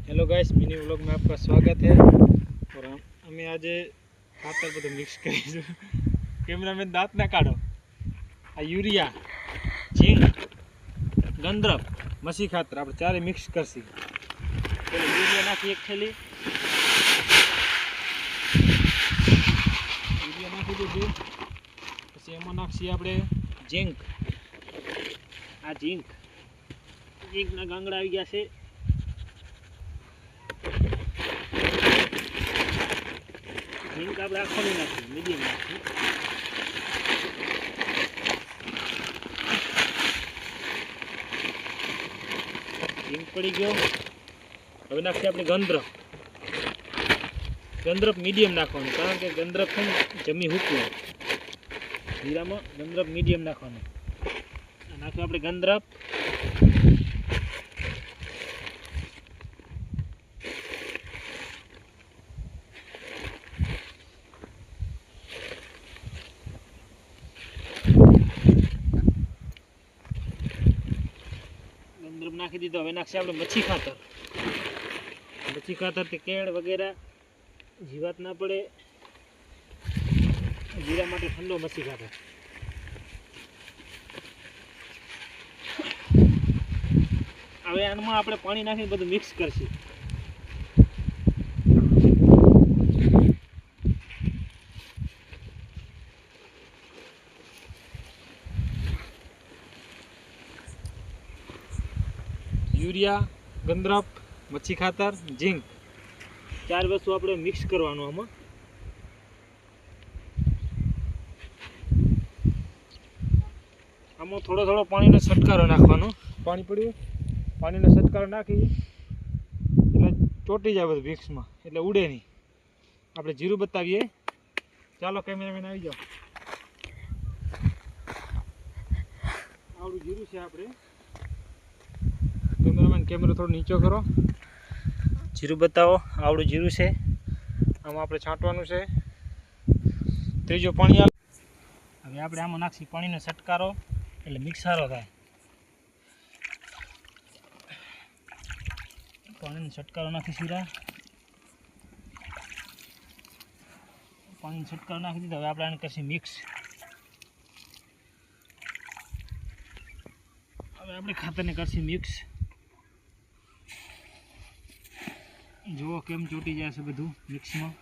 Hello guys, mini vlog में आपका स्वागत है। और हमें आज खातर બધું મિક્સ કરીશું। કેમેરામેન દાંત ના કાઢો। આ યુરિયા, ઝીંક, ગંધરપ, મસી ખાતર આપણે ચારે મિક્સ કરશી। પેલો યુરિયા નાખી એક થેલી, યુરિયા નાખી દીધું। પછી એમાં નાખશી આપણે ઝીંક। આ ઝીંકના ગાંગડા આવી ગયા છે। ઝીંક આપણે આખો નહીં નાખીએ, મીડિયમ નાખીએ। ઝીંક પડી ગયો। હવે નાખીએ આપણે ગંધરપ મીડિયમ નાખવાનું, કારણ કે ગંધરપ છે ને જમી હૂકવું। જીરામાં ગંધરપ મીડિયમ નાખવાનું। નાખ્યું આપણે ગંધરપ। ગંધરપ નાખી દીધો। હવે નાખશે આપણે મચ્છી ખાતર તે કેળ વગેરે જીવાત ના પડે, જીરા માટે ઠંડો મચ્છી ખાતર। હવે આમાં આપણે પાણી નાખીને બધું મિક્સ કરશું। યુરિયા, ગંધરપ, મચ્છી ખાતર, ઝીંક, ચાર વસ્તુ આપણે મિક્સ કરવાનું આમાં। આમાં થોડો પાણીનો છંટકારો નાખવાનો। પાણી પડ્યું, પાણીનો છંટકારો નાખી એટલે ચોટી જાય બધું મિક્સમાં, એટલે ઉડે નહીં। આપણે જીરું બતાવીએ। ચાલો કેમેરામેન આવી જાઓ। આવડું જીરું છે આપણે। કેમેરામેન કેમેરો થોડો નીચો કરો, જીરું બતાવો। આવડું જીરું છે, આમાં આપણે છાંટવાનું છે। ત્રીજો પાણી આવે। હવે આપણે આમાં નાખીએ પાણીનો છંટકારો, એટલે મિક્સ સારો થાય। પાણીનો છંટકારો નાખી સીધા, પાણીનો છંટકારો નાખી દીધો। હવે આપણે આને કરીશું મિક્સ। હવે આપણે ખાતરને કરીશું મિક્સ। જુઓ કેમ ચોટી જાય છે બધું મિક્સમાં।